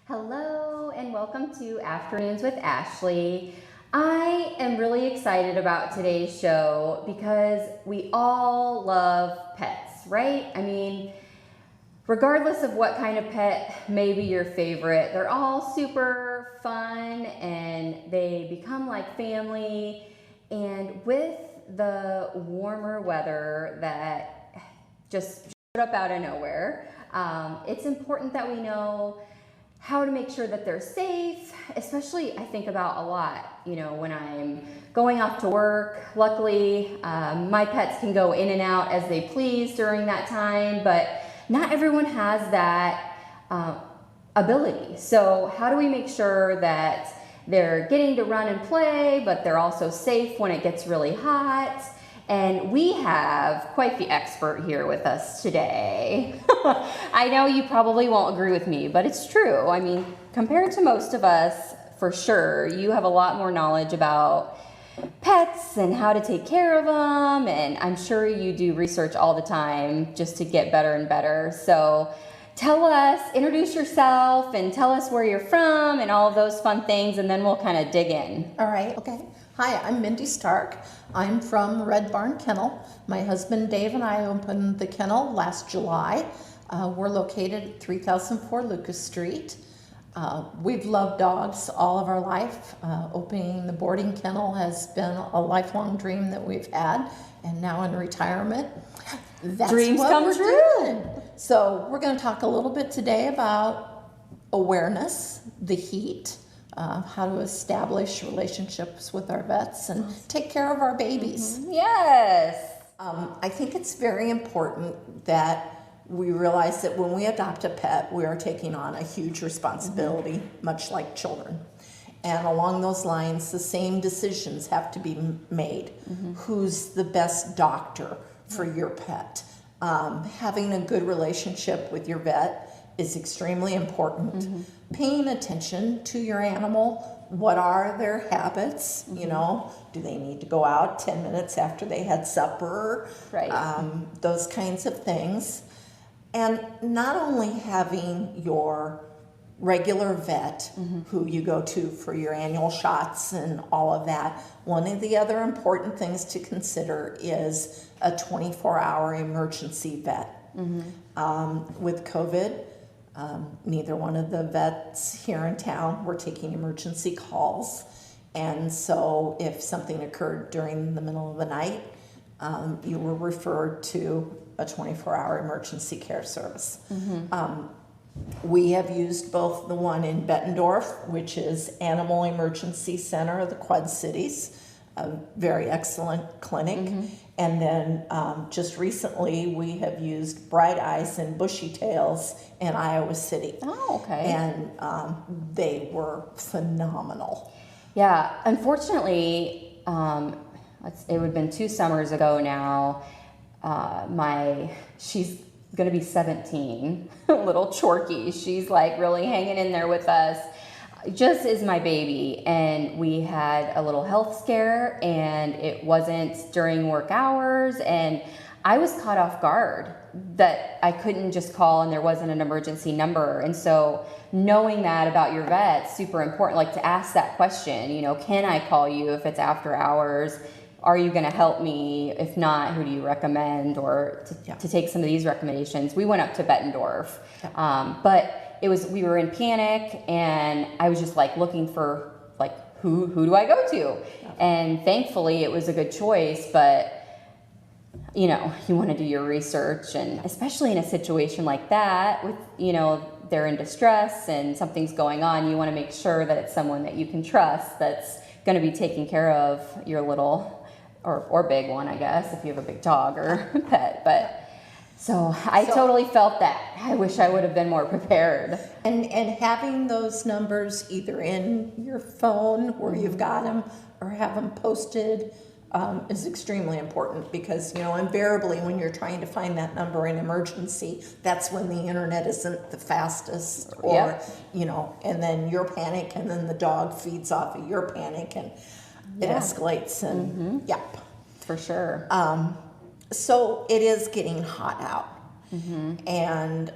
Hello and welcome to Afternoons with Ashley. I am really excited about today's show because we all love pets, right? I mean, regardless of what kind of pet may be your favorite, they're all super fun and they become like family. And with the warmer weather that just showed up out of nowhere, it's important that we know how to make sure that they're safe, especially I think about a lot, when I'm going off to work. Luckily, my pets can go in and out as they please during that time, but not everyone has that ability. So how do we make sure that they're getting to run and play, but they're also safe when it gets really hot? And we have quite the expert here with us today. I know you probably won't agree with me, but it's true. I mean, compared to most of us, for sure, you have a lot more knowledge about pets and how to take care of them. And I'm sure you do research all the time just to get better and better. So introduce yourself and tell us where you're from and all of those fun things, and then we'll kind of dig in. All right, okay. Hi, I'm Mindy Stark. I'm from Red Barn Kennel. My husband Dave and I opened the kennel last July. We're located at 3004 Lucas Street. We've loved dogs all of our life. Opening the boarding kennel has been a lifelong dream that we've had, and now in retirement, that's Dreams what come we're true. doing. So we're going to talk a little bit today about awareness, the heat, how to establish relationships with our vets and take care of our babies. Mm-hmm. Yes. I think it's very important that we realize that when we adopt a pet, we are taking on a huge responsibility, much like children. And along those lines, the same decisions have to be made. Who's the best doctor for your pet? Having a good relationship with your vet is extremely important. Paying attention to your animal. What are their habits? Do they need to go out 10 minutes after they had supper? Right. Those kinds of things. And not only having your regular vet who you go to for your annual shots and all of that, one of the other important things to consider is a 24-hour emergency vet. With COVID, neither one of the vets here in town were taking emergency calls. And so if something occurred during the middle of the night, you were referred to a 24-hour emergency care service. We have used both the one in Bettendorf, which is Animal Emergency Center of the Quad Cities, a very excellent clinic. And then just recently we have used Bright Eyes and Bushy Tails in Iowa City. Oh, okay. And they were phenomenal. Yeah, unfortunately, it would have been 2 summers ago now. She's gonna be 17, little Chorky. She's like really hanging in there with us, just as my baby. And we had a little health scare, and it wasn't during work hours, and I was caught off guard that I couldn't just call and there wasn't an emergency number. And so knowing that about your vet, super important, like to ask that question, can I call you if it's after hours? Are you going to help me? If not, who do you recommend? Or to take some of these recommendations. We went up to Bettendorf, but we were in panic, and I was just like looking for who do I go to? And thankfully it was a good choice, but you want to do your research, and especially in a situation like that with, they're in distress and something's going on, you want to make sure that it's someone that you can trust that's going to be taking care of your little or big one, I guess, if you have a big dog or pet. But so I totally felt that. I wish I would have been more prepared. And having those numbers either in your phone where you've got them or have them posted is extremely important, because invariably when you're trying to find that number in emergency, that's when the internet isn't the fastest, or and then your panic, and then the dog feeds off of your panic, and it escalates. And for sure. So it is getting hot out, and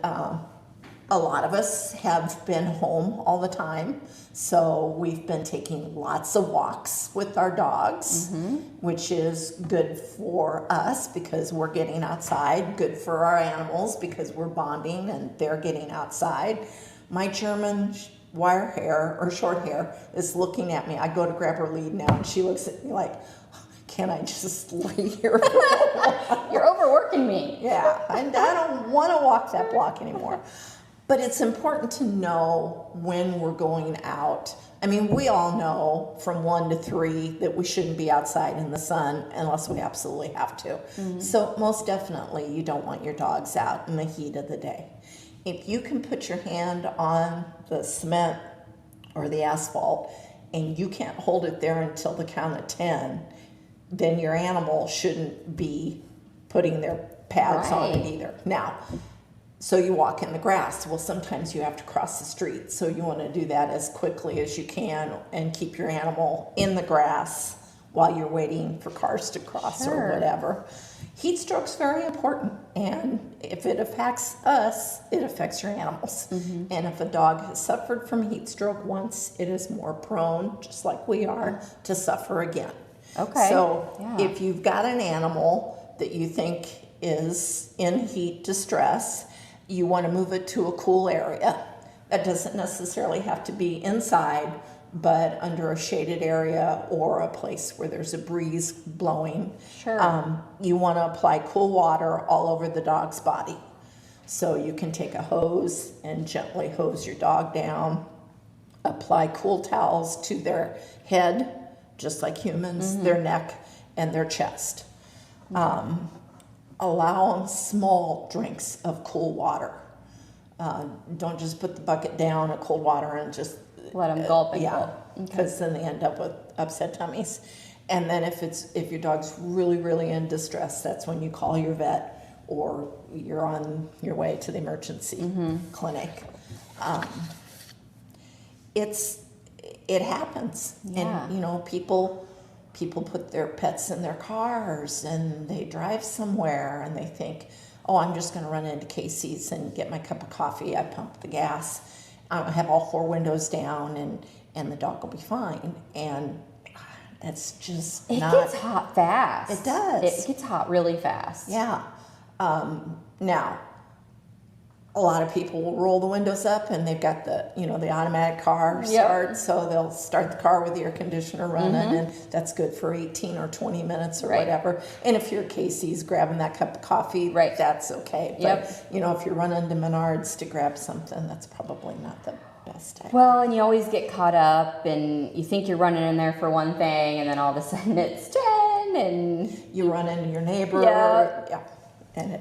A lot of us have been home all the time, so we've been taking lots of walks with our dogs, which is good for us because we're getting outside, good for our animals because we're bonding and they're getting outside. My German wire hair or short hair is looking at me. I go to grab her lead now and she looks at me like, can I just lay here? You're overworking me. Yeah, and I don't want to walk that block anymore. But it's important to know when we're going out. I mean, we all know from 1 to 3 that we shouldn't be outside in the sun unless we absolutely have to. So most definitely you don't want your dogs out in the heat of the day. If you can put your hand on the cement or the asphalt and you can't hold it there until the count of 10, then your animal shouldn't be putting their pads on it either. Now, so you walk in the grass. Well, sometimes you have to cross the street. So you want to do that as quickly as you can and keep your animal in the grass while you're waiting for cars to cross or whatever. Heat stroke's very important. And if it affects us, it affects your animals. And if a dog has suffered from heat stroke once, it is more prone, just like we are, to suffer again. Okay. So if you've got an animal that you think is in heat distress, you want to move it to a cool area. That doesn't necessarily have to be inside, but under a shaded area or a place where there's a breeze blowing. You want to apply cool water all over the dog's body. So you can take a hose and gently hose your dog down. Apply cool towels to their head, just like humans, their neck and their chest. Allow them small drinks of cool water. Don't just put the bucket down of cold water and just let them gulp and gulp. Because then they end up with upset tummies. And then if your dog's really, really in distress, that's when you call your vet or you're on your way to the emergency clinic. It happens, and people put their pets in their cars and they drive somewhere and they think, oh, I'm just going to run into Casey's and get my cup of coffee. I pump the gas. I have all 4 windows down and the dog will be fine. And that's just It gets hot fast. It does. It gets hot really fast. Yeah. Now, a lot of people will roll the windows up and they've got the automatic car start. So they'll start the car with the air conditioner running and that's good for 18 or 20 minutes or whatever. And if you're Casey's grabbing that cup of coffee, that's okay. But, if you're running to Menards to grab something, that's probably not the best idea. Well, and you always get caught up and you think you're running in there for one thing and then all of a sudden it's 10 and you run into your neighbor. And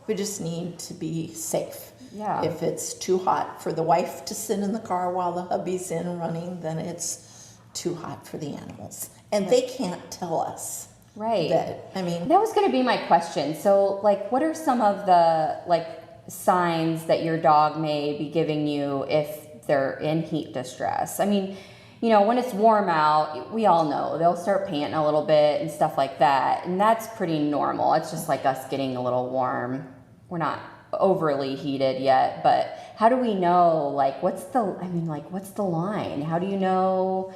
we just need to be safe. If it's too hot for the wife to sit in the car while the hubby's in running, then it's too hot for the animals. And they can't tell us. That was going to be my question. So, what are some of the, signs that your dog may be giving you if they're in heat distress? I mean, when it's warm out, we all know they'll start panting a little bit and stuff like that. And that's pretty normal. It's just like us getting a little warm. We're not overly heated yet, but how do we know, what's the line? How do you know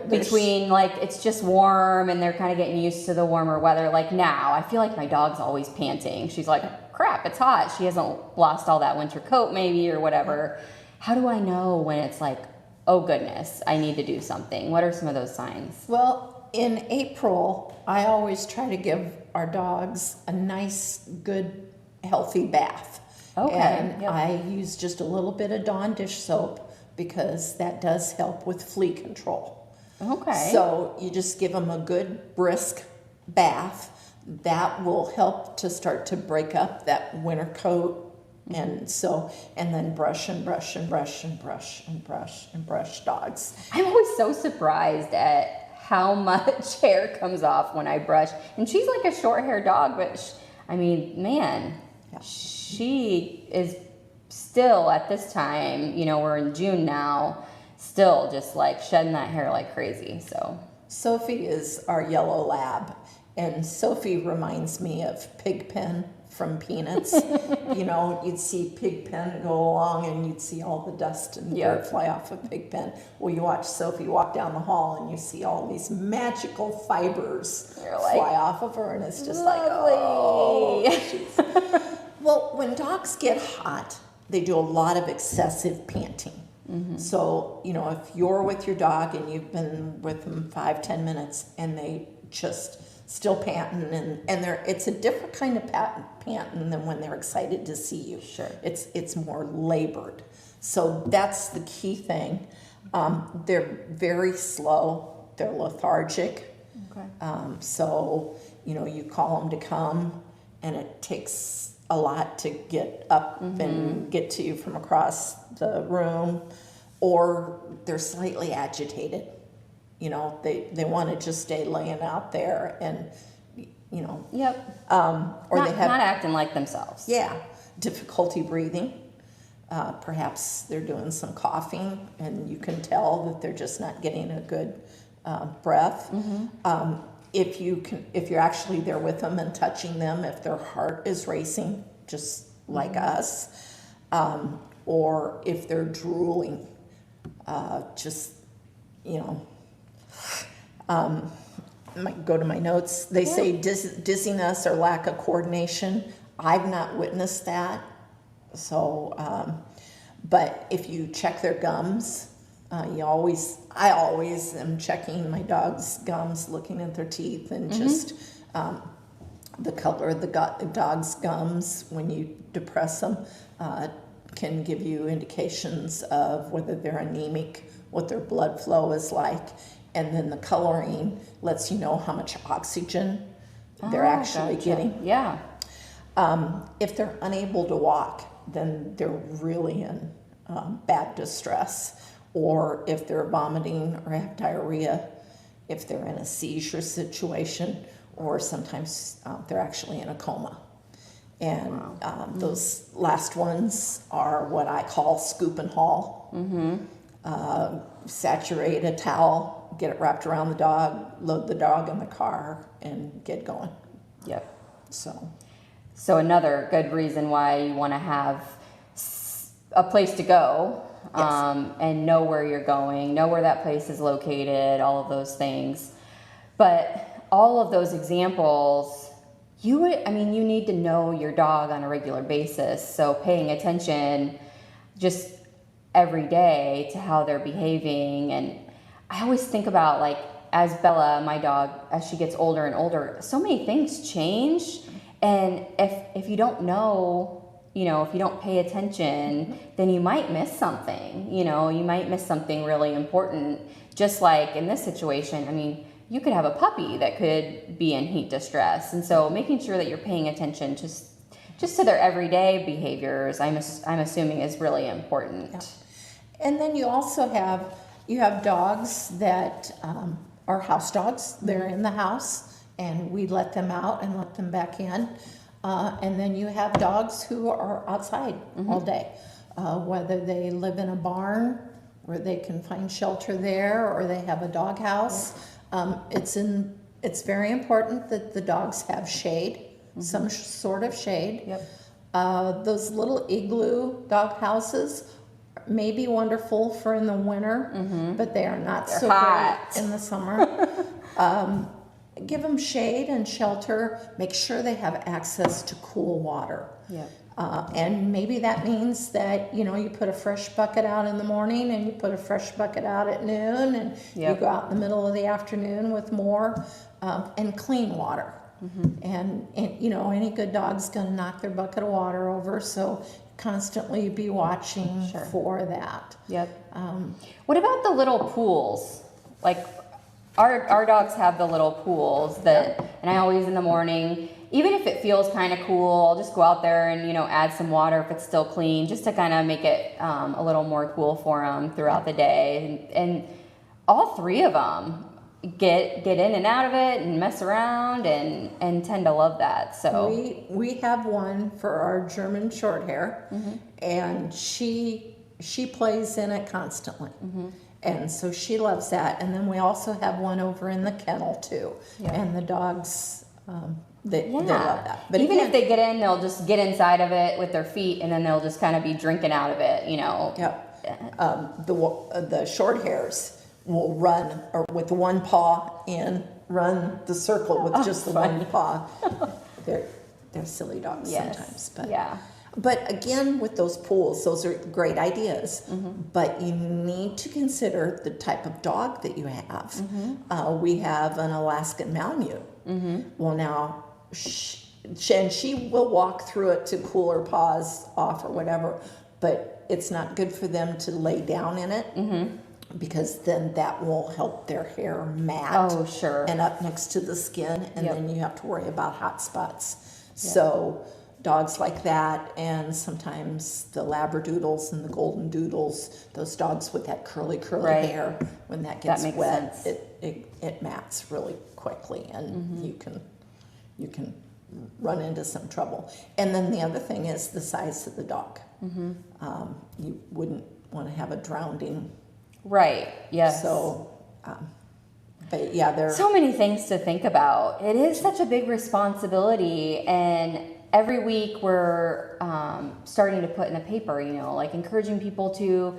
between, it's just warm and they're kind of getting used to the warmer weather? Now, I feel like my dog's always panting. She's like, crap, it's hot. She hasn't lost all that winter coat maybe or whatever. How do I know when it's oh goodness, I need to do something? What are some of those signs? Well, in April, I always try to give our dogs a nice, good, healthy bath. And I use just a little bit of Dawn dish soap because that does help with flea control. So you just give them a good, brisk bath. That will help to start to break up that winter coat. And then brush and brush and brush and brush and brush and brush dogs. I'm always so surprised at how much hair comes off when I brush. And she's like a short hair dog, but she is still at this time, we're in June now, still just shedding that hair like crazy. So Sophie is our yellow lab. And Sophie reminds me of Pigpen from Peanuts. You know, you'd see Pigpen go along and you'd see all the dust and dirt fly off of Pigpen. Well, you watch Sophie walk down the hall and you see all these magical fibers fly off of her, and it's just lovely. Well, when dogs get hot, they do a lot of excessive panting. So, you know, if you're with your dog and you've been with them 5-10 minutes and they just still panting, and it's a different kind of panting than when they're excited to see you. Sure. It's more labored. So that's the key thing. They're very slow. They're lethargic. Okay. So, you know, you call them to come, and it takes a lot to get up and get to you from across the room, or they're slightly agitated. You know, they want to just stay laying out there, and, you know. Yep. Or not, they have, not acting like themselves. yeah, difficulty breathing. Perhaps they're doing some coughing, and you can tell that they're just not getting a good breath. If you're actually there with them and touching them, if their heart is racing, just like us, or if they're drooling, just, you know, might go to my notes. They say dizziness or lack of coordination. I've not witnessed that. So, but if you check their gums, I always am checking my dog's gums, looking at their teeth, and just the color of the dog's gums when you depress them can give you indications of whether they're anemic, what their blood flow is like, and then the coloring lets you know how much oxygen they're actually getting. Yeah. If they're unable to walk, then they're really in bad distress. Or if they're vomiting or have diarrhea, if they're in a seizure situation, or sometimes they're actually in a coma. And those last ones are what I call scoop and haul. Saturate a towel, get it wrapped around the dog, load the dog in the car, and get going. Yep. So another good reason why you want to have a place to go, and know where you're going, know where that place is located, all of those things. But all of those examples, you need to know your dog on a regular basis. So paying attention just every day to how they're behaving. And I always think about, like, as Bella, my dog, as she gets older and older, so many things change. And if you don't know, you know, if you don't pay attention, then you might miss something. You know, you might miss something really important. Just like in this situation, I mean, you could have a puppy that could be in heat distress. And so making sure that you're paying attention just to their everyday behaviors, I'm assuming, is really important. Yeah. And then you also have dogs that are house dogs. They're in the house, and we let them out and let them back in. And then you have dogs who are outside all day, whether they live in a barn where they can find shelter there, or they have a dog house. It's very important that the dogs have shade, some sort of shade. Yep. Those little igloo dog houses may be wonderful for in the winter, but they are not so hot. great in the summer. Give them shade and shelter. Make sure they have access to cool water. Yep. And maybe that means that, you know, you put a fresh bucket out in the morning, and you put a fresh bucket out at noon, and you go out in the middle of the afternoon with more, and clean water. And you know, any good dog's going to knock their bucket of water over, so constantly be watching for that. Yep. What about the little pools? Like, our dogs have the little pools that, and I always in the morning, even if it feels kind of cool, I'll just go out there and, you know, add some water if it's still clean, just to kind of make it a little more cool for them throughout the day. And all three of them get in and out of it and mess around and tend to love that. So we have one for our German short hair, and she plays in it constantly. And so she loves that. And then we also have one over in the kennel too. Yeah. And the dogs, they love that. But even again, if they get in, they'll just get inside of it with their feet, and then they'll just kind of be drinking out of it, you know. Yep. The short hairs will run or with one paw in, run the circle with just the one paw. They're silly dogs sometimes, but yeah. But again, with those pools, those are great ideas. But you need to consider the type of dog that you have. We have an Alaskan Malamute. Well, now, she will walk through it to cool her paws off or whatever, but it's not good for them to lay down in it because then that will help their hair mat. Oh, sure. And up next to the skin, and then you have to worry about hot spots. So dogs like that, and sometimes the Labradoodles and the Golden Doodles, those dogs with that curly hair, when that gets wet, it mats really quickly, and you can run into some trouble. And then the other thing is the size of the dog. You wouldn't want to have a drowning. Right. Yes. So, but yeah, there are so many things to think about. It is such a big responsibility, and every week we're starting to put in the paper, you know, like encouraging people to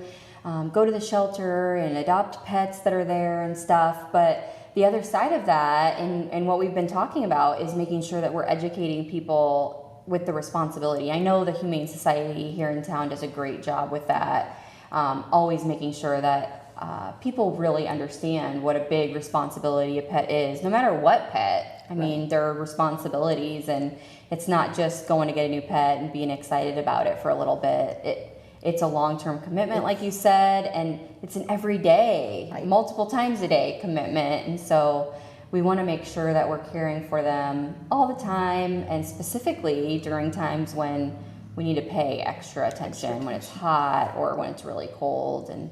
go to the shelter and adopt pets that are there and stuff. But the other side of that, and what we've been talking about, is making sure that we're educating people with the responsibility. I know the Humane Society here in town does a great job with that, always making sure that people really understand what a big responsibility a pet is, no matter what pet. I mean, there are responsibilities, and it's not just going to get a new pet and being excited about it for a little bit. It's a long-term commitment, like you said, and it's an everyday, multiple times a day commitment. And so we want to make sure that we're caring for them all the time, and specifically during times when we need to pay extra attention, when it's hot or when it's really cold and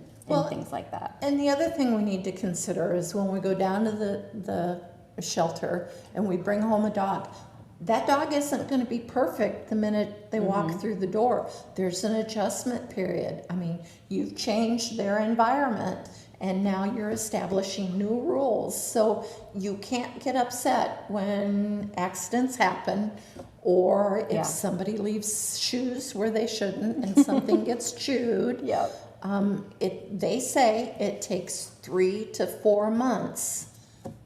things like that. And the other thing we need to consider is when we go down to the shelter and we bring home a dog, that dog isn't going to be perfect the minute they walk through the door. There's an adjustment period. I mean, you've changed their environment, and now you're establishing new rules. So you can't get upset when accidents happen, or if somebody leaves shoes where they shouldn't and something gets chewed. They say it takes 3 to 4 months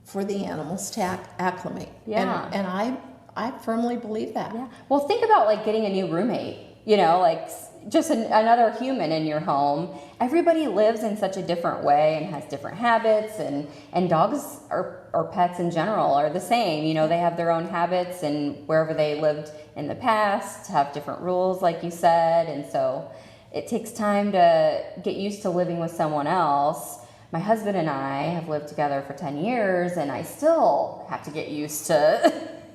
for the animals to acclimate. And I firmly believe that. Yeah. Well, think about like getting a new roommate, you know, like just another human in your home. Everybody lives in such a different way and has different habits, and dogs or pets in general are the same. You know, they have their own habits, and wherever they lived in the past have different rules, like you said. And so it takes time to get used to living with someone else. My husband and I have lived together for 10 years, and I still have to get used to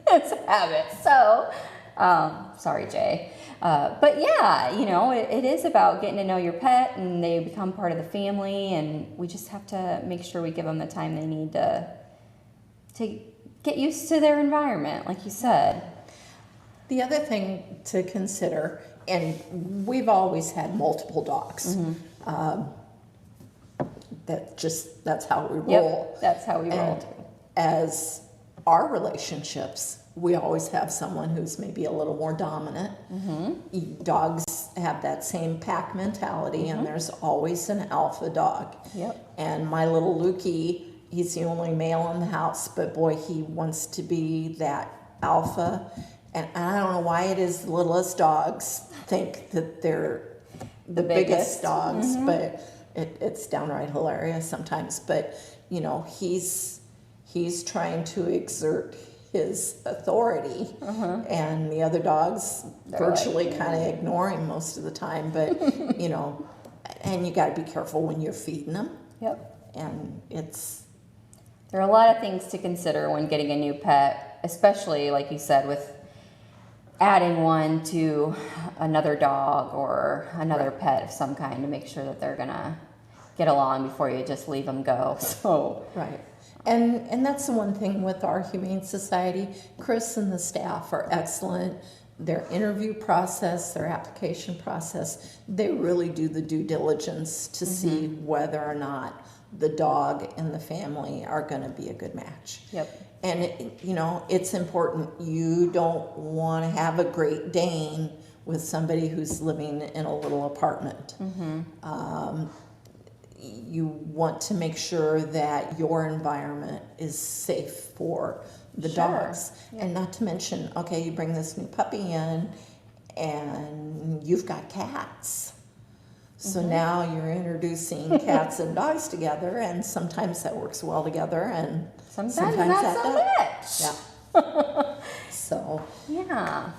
its habits. So, sorry, Jay. But yeah, you know, it is about getting to know your pet, and they become part of the family, and we just have to make sure we give them the time they need to get used to their environment, like you said. The other thing to consider, and we've always had multiple dogs. That's how we roll. Yep, that's how we roll too. As our relationships, we always have someone who's maybe a little more dominant. Dogs have that same pack mentality, and there's always an alpha dog. And my little Lukey, he's the only male in the house, but boy, he wants to be that alpha. And I don't know why it is the littlest dogs think that they're the biggest dogs, but it's downright hilarious sometimes. But, you know, he's trying to exert his authority, and the other dogs virtually kind of ignore him most of the time. But, you know, and you got to be careful when you're feeding them. And there are a lot of things to consider when getting a new pet, especially, like you said, with adding one to another dog or another pet of some kind, to make sure that they're gonna get along before you just leave them go. So and that's the one thing with our Humane Society. Chris and the staff are excellent. their interview process, their application process, they really do the due diligence to see whether or not the dog and the family are going to be a good match. Yep. And it's important. You don't want to have a Great Dane with somebody who's living in a little apartment. You want to make sure that your environment is safe for the dogs. Yeah. And not to mention, okay, you bring this new puppy in and you've got cats. So now you're introducing cats and dogs together, and sometimes that works well together, and sometimes not so much. Yeah. So. Yeah.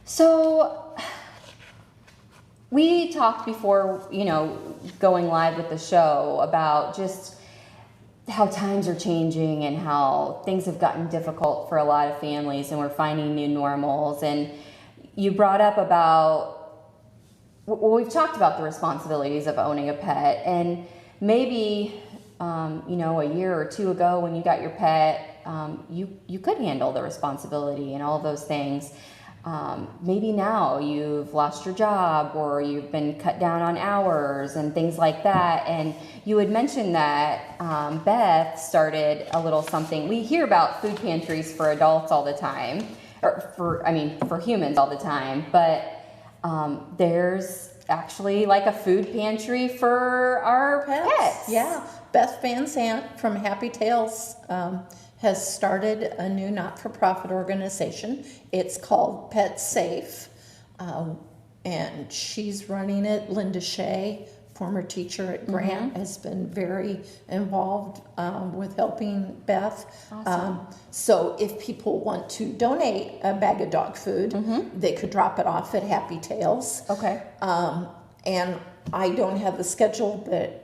So we talked before, going live with the show about just how times are changing and how things have gotten difficult for a lot of families, and we're finding new normals. And you brought up about, well, we've talked about the responsibilities of owning a pet, and maybe, a year or two ago when you got your pet, you could handle the responsibility and all of those things. Maybe now you've lost your job, or you've been cut down on hours and things like that. And you had mentioned that Beth started a little something. We hear about food pantries for adults all the time, or for humans all the time, but there's actually like a food pantry for our pets. Yeah. Beth Van Sant from Happy Tales has started a new not-for-profit organization. It's called Pet Safe, and she's running it. Linda Shea, former teacher at Grant, has been very involved with helping Beth. Awesome. So if people want to donate a bag of dog food, they could drop it off at Happy Tales. Okay. And I don't have the schedule, but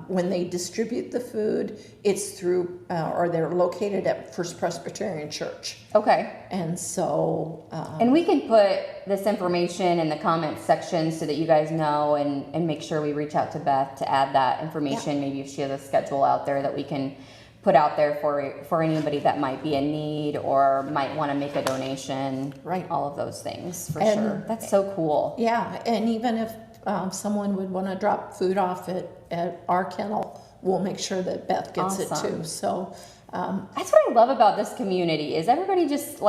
when they distribute the food, it's through, or they're located at First Presbyterian Church. Okay. And so... and we can put this information in the comments section so that you guys know, and make sure we reach out to Beth to add that information. Yeah. Maybe if she has a schedule out there that we can put out there for anybody that might be in need or might want to make a donation. Right. All of those things, for sure. That's so cool. Yeah, and even if someone would want to drop food off at our kennel, we'll make sure that Beth gets it too. So that's what I love about this community, is everybody just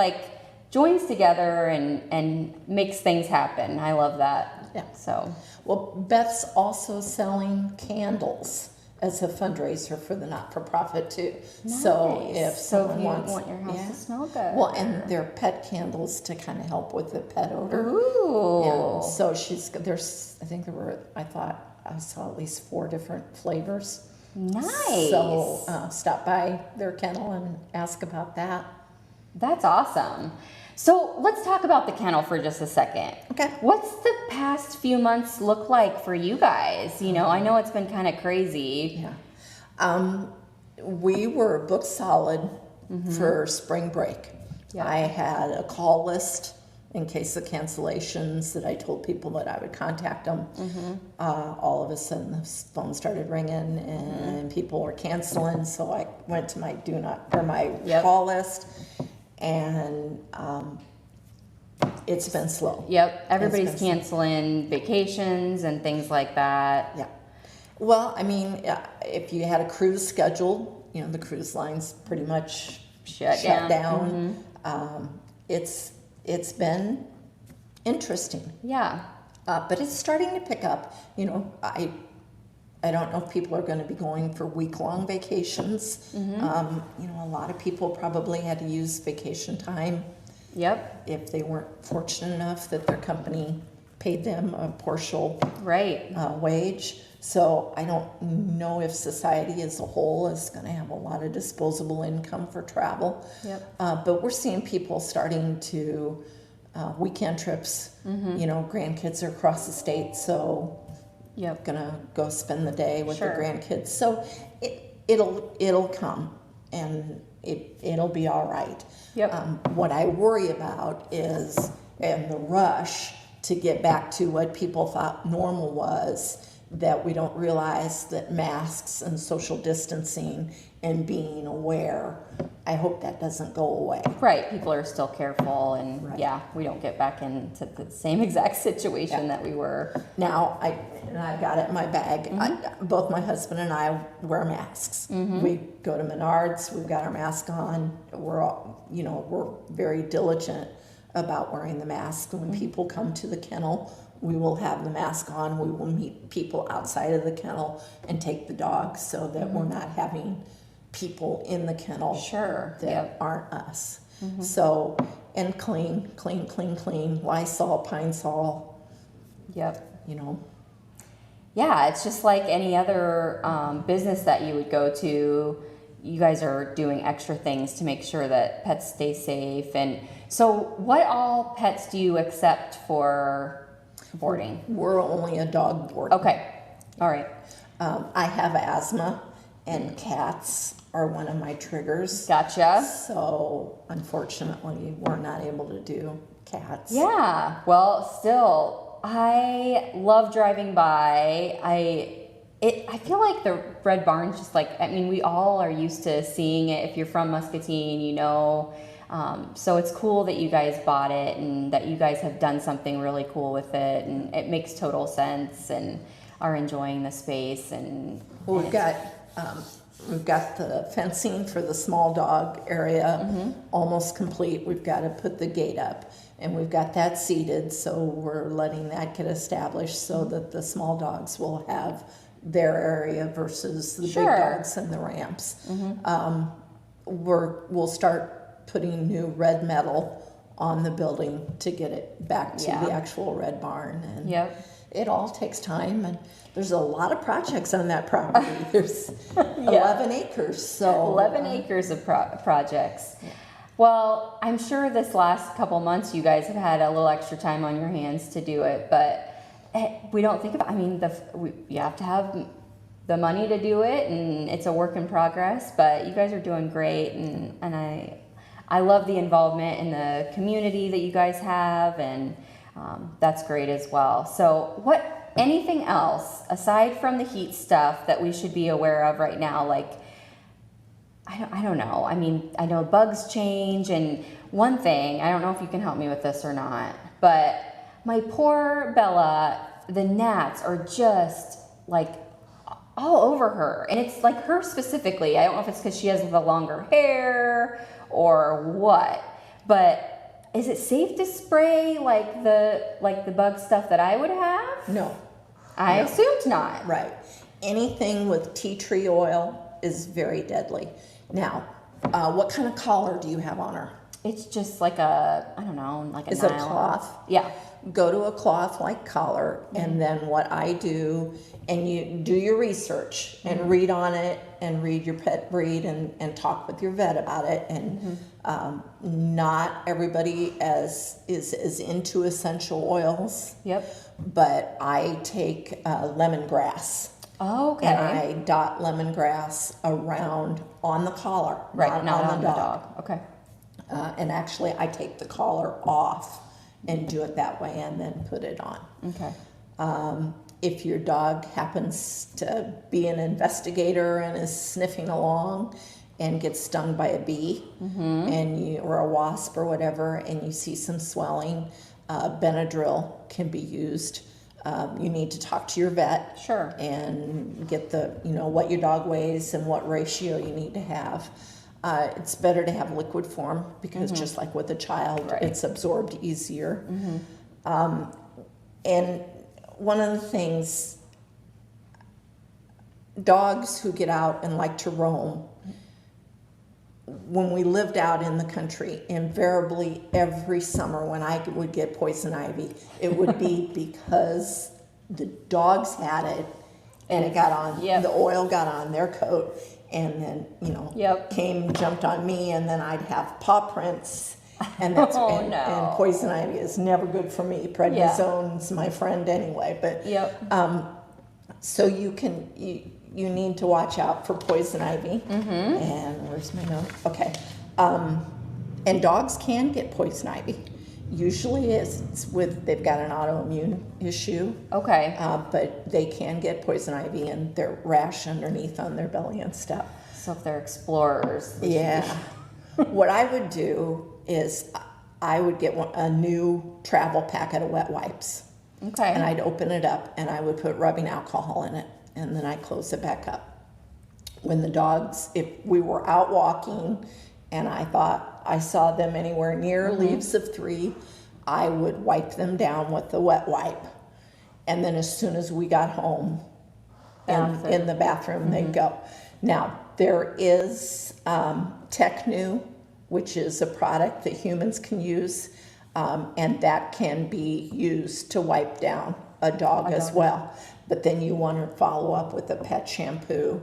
joins together and makes things happen. I love that. Yeah. So well, Beth's also selling candles as a fundraiser for the not-for-profit too. Nice. So if someone wants, want your house to smell good. Well, and they're pet candles to kind of help with the pet odor. Ooh. Yeah. So I thought I saw at least 4 different flavors. Nice. So stop by their kennel and ask about that. That's awesome. So let's talk about the kennel for just a second. Okay. What's the past few months look like for you guys? I know it's been kind of crazy. Yeah. We were booked solid for spring break. Yeah. I had a call list in case of cancellations that I told people that I would contact them. All of a sudden the phone started ringing and people were canceling, so I went to my call list, and it's been slow. Yep, everybody's canceling vacations and things like that. Yeah. Well, I mean, if you had a cruise scheduled, the cruise lines pretty much shut down. It's been interesting. Yeah. But it's starting to pick up. I don't know if people are going to be going for week-long vacations. A lot of people probably had to use vacation time. Yep. If they weren't fortunate enough that their company paid them a partial wage. So I don't know if society as a whole is going to have a lot of disposable income for travel. Yep. But we're seeing people starting to weekend trips. Grandkids are across the state, so gonna go spend the day with their grandkids. So it'll come, and it'll be all right. Yep. What I worry about is, and the rush to get back to what people thought normal was, that we don't realize that masks and social distancing and being aware, I hope that doesn't go away. Right, people are still careful, and Right. yeah, we don't get back into the same exact situation that we were. Now, I've got it in my bag. Both my husband and I wear masks. We go to Menards, we've got our mask on. We're all, we're very diligent about wearing the mask. When people come to the kennel, we will have the mask on. We will meet people outside of the kennel and take the dogs so that we're not having people in the kennel Sure. that aren't us. So, and clean, Lysol, Pine Sol, Yep. Yeah, it's just like any other business that you would go to. You guys are doing extra things to make sure that pets stay safe. And so, what all pets do you accept for boarding? We're only a dog board. Okay, all right. I have asthma, and cats are one of my triggers. Gotcha. So, unfortunately, we're not able to do cats. Yeah, well, still, I love driving by. I feel like the Red Barn's just like, we all are used to seeing it. If you're from Muscatine, so it's cool that you guys bought it and that you guys have done something really cool with it, and it makes total sense and are enjoying the space. And Well, we've got the fencing for the small dog area almost complete. We've got to put the gate up, and we've got that seated, so we're letting that get established so that the small dogs will have their area versus the Sure. big dogs and the ramps. We'll start putting new red metal on the building to get it back to the actual Red Barn. And Yep. it all takes time, and there's a lot of projects on that property. There's 11 acres, so 11 acres of projects. Well, I'm sure this last couple months you guys have had a little extra time on your hands to do it, but we don't think about. You have to have the money to do it, and it's a work in progress. But you guys are doing great, and I love the involvement in the community that you guys have, and that's great as well. So, anything else aside from the heat stuff that we should be aware of right now? Like, I don't know. I know bugs change, and one thing, I don't know if you can help me with this or not, but my poor Bella, the gnats are just like all over her. And it's like her specifically. I don't know if it's because she has the longer hair or what, but is it safe to spray like the bug stuff that I would have? no. I assumed not. Right. Anything with tea tree oil is very deadly. Now, what kind of collar do you have on her? It's just like a nylon. Is it a cloth? Yeah. Go to a cloth-like collar, and then what I do, and you do your research and read on it and read your pet breed and talk with your vet about it. And not everybody is as into essential oils. Yep. But I take lemongrass. Oh, okay. And I dot lemongrass around on the collar, Right, not on on the the dog. dog. Okay. And actually, I take the collar off and do it that way, and then put it on. Okay. If your dog happens to be an investigator and is sniffing along and gets stung by a bee, or a wasp or whatever, and you see some swelling, Benadryl can be used. You need to talk to your vet. Sure. And get what your dog weighs and what ratio you need to have. It's better to have liquid form because just like with a child, Right. it's absorbed easier. And one of the things, dogs who get out and like to roam, when we lived out in the country, invariably every summer when I would get poison ivy, it would be because the dogs had it and it got on, the oil got on their coat, and then, jumped on me, and then I'd have paw prints, and that's and poison ivy is never good for me. Prednisone's my friend anyway, but so you need to watch out for poison ivy. And where's my note? Okay. And dogs can get poison ivy. Usually it's with, they've got an autoimmune issue, Okay. but they can get poison ivy and their rash underneath on their belly and stuff. So if they're explorers. Yeah. What I would do is I would get a new travel packet of wet wipes. Okay. And I'd open it up and I would put rubbing alcohol in it, and then I'd close it back up. When the dogs, if we were out walking and I thought I saw them anywhere near leaves of 3, I would wipe them down with the wet wipe. And then as soon as we got home in the bathroom, they'd go. Now, there is Technu, which is a product that humans can use, and that can be used to wipe down a dog as well. But then you want to follow up with a pet shampoo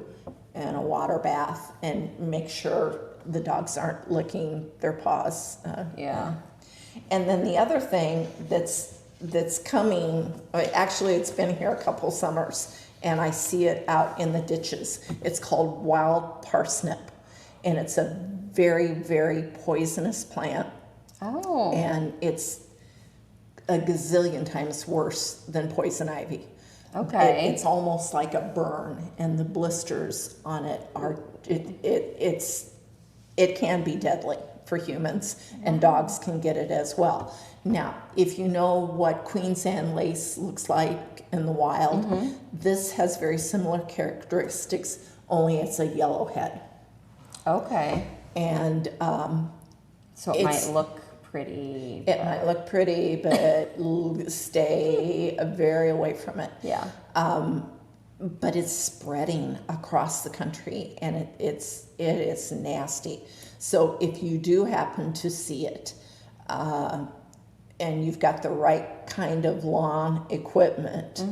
and a water bath and make sure the dogs aren't licking their paws. Yeah. And then the other thing that's coming, actually it's been here a couple summers, and I see it out in the ditches. It's called wild parsnip, and it's a very, very poisonous plant. Oh. And it's a gazillion times worse than poison ivy. Okay. It's almost like a burn, and the blisters on it are, it can be deadly for humans, and dogs can get it as well. Now, if you know what Queen's Anne lace looks like in the wild, this has very similar characteristics, only it's a yellow head. Okay. And So it might look pretty. it might look pretty, but stay very away from it. Yeah. But it's spreading across the country, and it is nasty. So if you do happen to see it, and you've got the right kind of lawn equipment,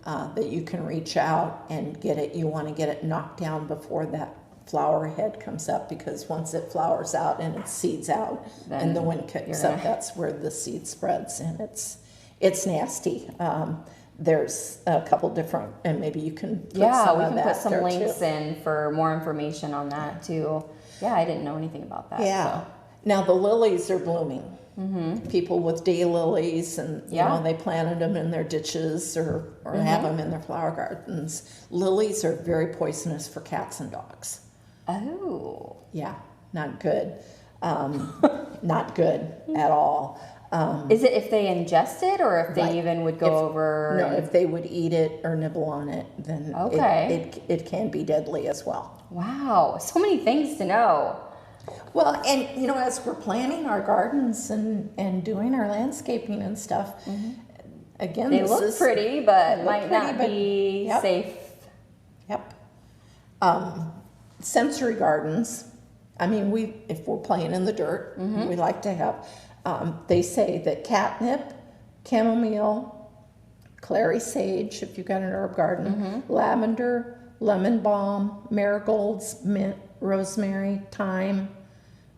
that you can reach out and get it, you want to get it knocked down before that flower head comes up, because once it flowers out and it seeds out, Then and the wind kicks up, that's where the seed spreads, and it's nasty. There's a couple different, and maybe you can put some we of can that put some there links too. in for more information on that too. Yeah, I didn't know anything about that. Yeah. So. Now the lilies are blooming. People with daylilies, and you know, they planted them in their ditches or have them in their flower gardens. Lilies are very poisonous for cats and dogs. Oh. Yeah, not good. Not good at all. Is it if they ingest it, or if they even would go over? No, if they would eat it or nibble on it, then it can be deadly as well. Wow, so many things to know. Well, and you know, as we're planning our gardens and doing our landscaping and stuff, again, They look pretty, but might not be Yep. safe. Yep. Sensory gardens. I mean, if we're playing in the dirt, we like to have. They say that catnip, chamomile, clary sage, if you've got an herb garden, lavender, lemon balm, marigolds, mint, rosemary, thyme,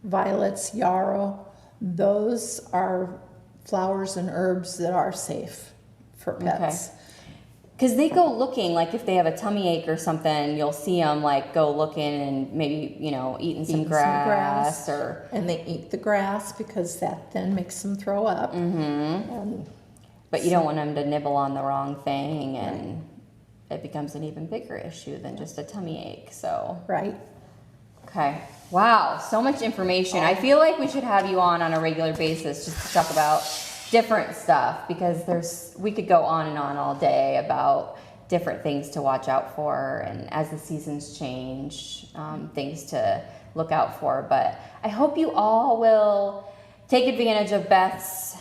violets, yarrow. Those are flowers and herbs that are safe for pets. Because they go looking, like if they have a tummy ache or something, you'll see them like go looking and maybe, eating some grass or... And they eat the grass because that then makes them throw up. But you don't want them to nibble on the wrong thing, and it becomes an even bigger issue than just a tummy ache, so... Right. Okay. Wow, so much information. I feel like we should have you on a regular basis just to talk about different stuff, because we could go on and on all day about different things to watch out for, and as the seasons change, things to look out for. But I hope you all will take advantage of Beth's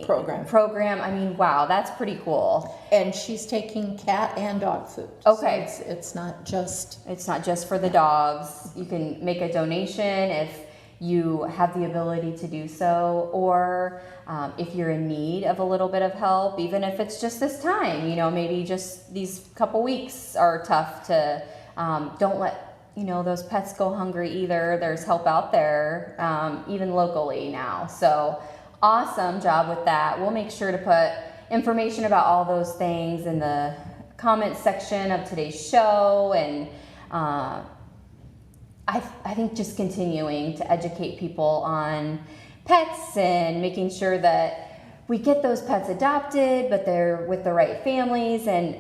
program. I mean, wow, that's pretty cool. And she's taking cat and dog food. Okay. So it's not just for the dogs. You can make a donation if you have the ability to do so, or if you're in need of a little bit of help, even if it's just this time, maybe just these couple weeks are tough to, don't let, those pets go hungry either. There's help out there, even locally now. So awesome job with that. We'll make sure to put information about all those things in the comments section of today's show, and I think just continuing to educate people on pets and making sure that we get those pets adopted, but they're with the right families. And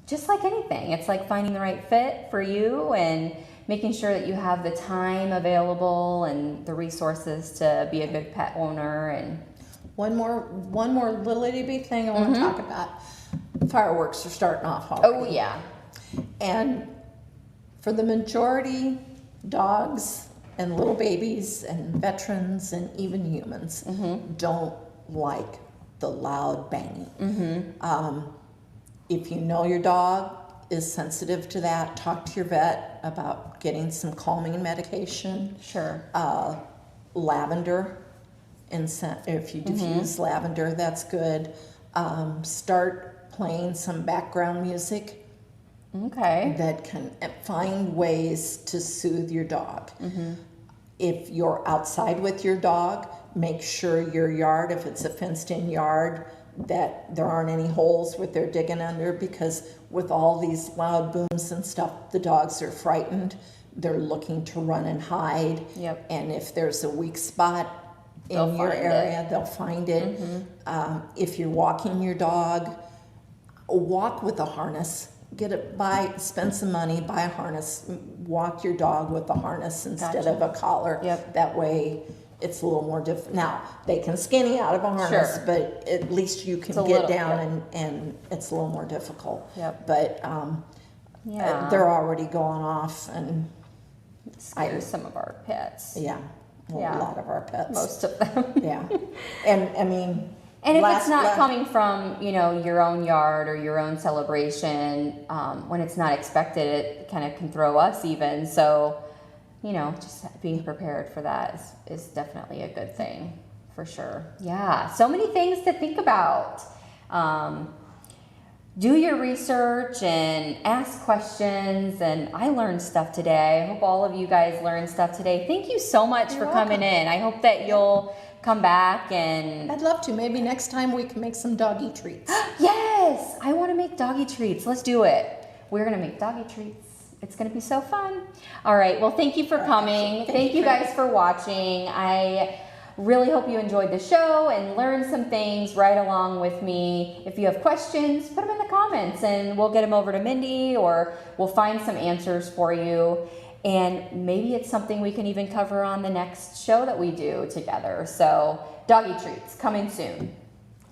just like anything, it's like finding the right fit for you and making sure that you have the time available and the resources to be a good pet owner. And one more little itty bitty thing I want to talk about. Fireworks are starting off already. oh yeah, And for the majority, dogs and little babies and veterans and even humans don't like the loud banging. If you know your dog is sensitive to that, talk to your vet about getting some calming medication. sure. Lavender, if you diffuse lavender, that's good. Start playing some background music Okay. that can find ways to soothe your dog. If you're outside with your dog, make sure your yard, if it's a fenced-in yard, that there aren't any holes what they're digging under, because with all these loud booms and stuff, the dogs are frightened. They're looking to run and hide. Yep. And if there's a weak spot They'll in your find area, they'll find it. If you're walking your dog, walk with a harness. Spend some money, buy a harness, walk your dog with a harness instead of a collar. Yep. That way it's a little more difficult. Now, they can skinny out of a harness, Sure. but at least you can a get little- down and it's a little more difficult. Yep. But Yeah. they're already going off, and Scares some of our pets. yeah, Yeah. a lot of our pets. Most of them. Yeah. And I mean, And if it's not coming from, your own yard or your own celebration, when it's not expected, it kind of can throw us even. So, just being prepared for that is definitely a good thing, for sure. Yeah, so many things to think about. Do your research and ask questions, and I learned stuff today. I hope all of you guys learned stuff today. Thank you so much for coming welcome. in. I hope that you'll come back and... I'd love to. Maybe next time we can make some doggy treats. Yes, I want to make doggy treats. Let's do it. We're going to make doggy treats. It's going to be so fun. All right. Well, thank you for coming. Thank you guys for watching. I really hope you enjoyed the show and learned some things right along with me. If you have questions, put them in the comments and we'll get them over to Mindy, or we'll find some answers for you. And maybe it's something we can even cover on the next show that we do together. So doggy treats coming soon.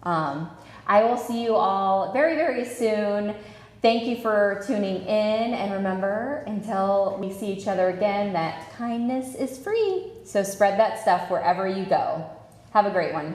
I will see you all very, very soon. Thank you for tuning in. And remember, until we see each other again, that kindness is free. So spread that stuff wherever you go. Have a great one.